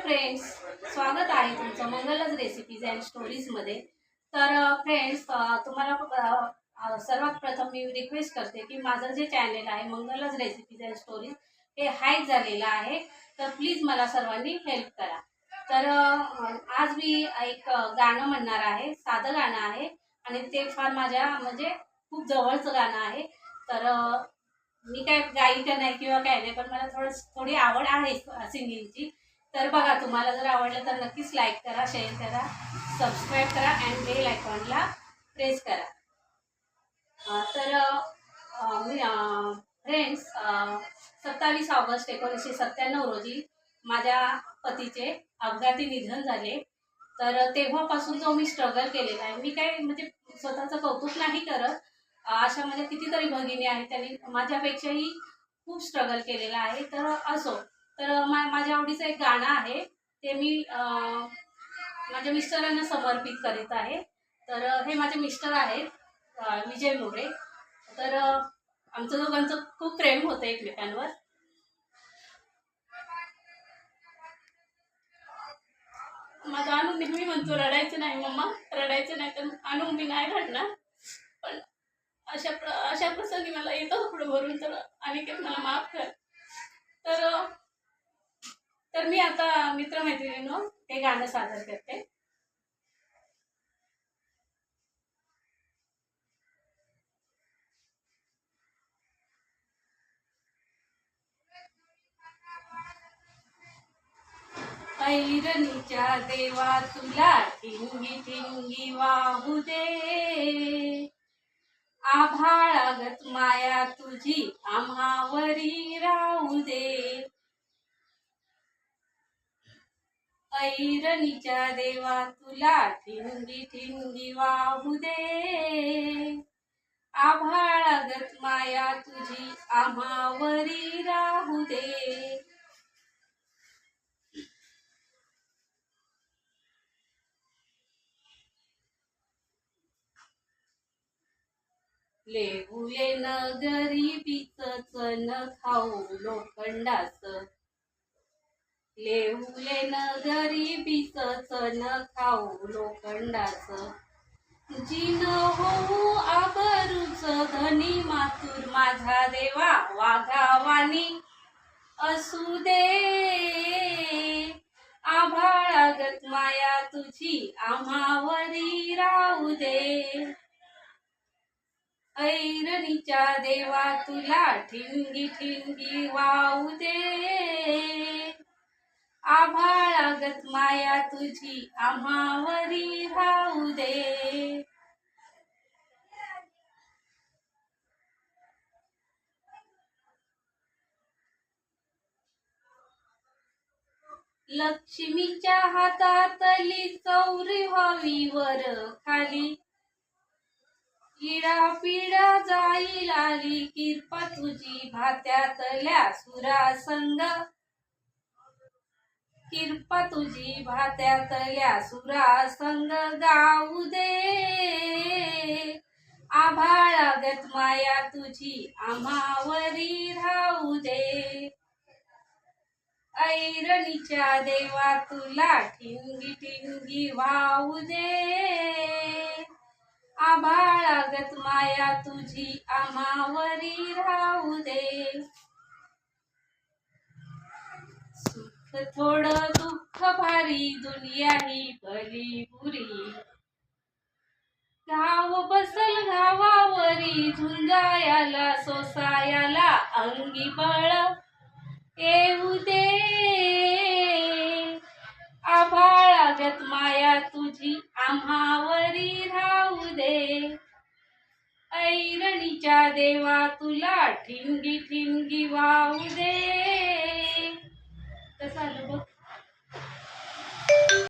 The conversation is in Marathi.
फ्रेंड्स, स्वागत आहे तुमचं मंगलज रेसिपीज अँड स्टोरीजमध्ये. तर फ्रेंड्स, तुम्हाला सर्वात प्रथम मी रिक्वेस्ट करते की माझं जे चॅनल आहे मंगलज रेसिपीज अँड स्टोरीज हे हाईक झालेलं आहे. तर प्लीज मला सर्वांनी हेल्प करा. तर आज मी एक गाणं म्हणणार आहे. साधं गाणं आहे आणि ते फार माझ्या म्हणजे खूप जवळचं गाणं आहे. तर मी काय गायिका नाही किंवा काय नाही, पण मला थोडी आवड आहे सिंगिंगची. तर बघा, तुम्हाला जर आवडलं तर नक्कीच लाईक करा, शेअर करा, सबस्क्राईब करा अँड बेल आयकॉनला प्रेस करा. तर मी फ्रेंड्स, 27 ऑगस्ट 1997 रोजी माझ्या पतीचे अपघाती निधन झाले. तर तेव्हापासून जो मी स्ट्रगल केलेला आहे, मी काय म्हणजे स्वतःचं कौतुक नाही करत. अशा म्हणजे कितीतरी भगिनी आहेत, त्यांनी माझ्यापेक्षाही खूप स्ट्रगल केलेला आहे. तर असो, तर माझ्या आवडीचं एक गाणं आहे, ते मी माझ्या मिस्टरांना समर्पित करीत आहे. तर हे माझे मिस्टर आहेत, विजय मोरे. तर आमचं दोघांचं खूप प्रेम होतं एकमेकांवर. माझा अनु नेहमी म्हणतो, रडायचं नाही मम्मा, रडायचं नाही. तर अनु, मी नाही रडणार, पण अशा प्रसंगी मला येतं थोडं भरून, तर अनिकेत मला माफ कर. तर तर मी आता मित्रमैत्रिणींनो ते गाणं सादर करते. ऐरणीच्या देवा तुला ठिंगी ठिंगी वाहू दे, आभाळागत माया तुझी आम्हावरी राहू दे. ऐरणीच्या देवा तुला ठिंगी ठिंगी वाहू दे, आभाळागत माया तुझी आम्हावरी राहू दे. लेहुले न गरिबीच चण खाऊ लोखंडाच, लेहुले न गरिबीच चण खाऊ लोखंडाच, जिन होऊ आबरूच धनी मातूर माझा देवा वाघावानी असू दे, आभाळागत माया तुझी आम्हावरी राहू दे. ऐरणीच्या देवा तुला ठिंगी ठिंगी वाहू दे, आभाळागत माया तुझी आम्हावरी राहू दे. लक्ष्मीच्या हातातली चौरी व्हावी वर खाली, इडा पिडा जाईल आली किरपा तुझी भात्यातल्या सुरासंग, किरपा तुझी भात्यातल्या सुरासंग गाऊ दे, आभाळागत माया तुझी आम्हावरी राहू दे. ऐरणीच्या देवा तुला ठिंगी ठिंगी वाहू दे, आभाळागत माया तुझी आम्हावरी राहू दे. सुख थोडं दुःख भारी, दुनिया ही भली बुरी, गाव बसल गावावरी, झुंजायाला सोसायाला अंगी बळ येऊ दे, आभाळागत माया तुझी आम्हावरी राहू दे. ऐरणीच्या देवा तुला ठिंगी ठिंगी वाहू दे. कसं आलं बघ.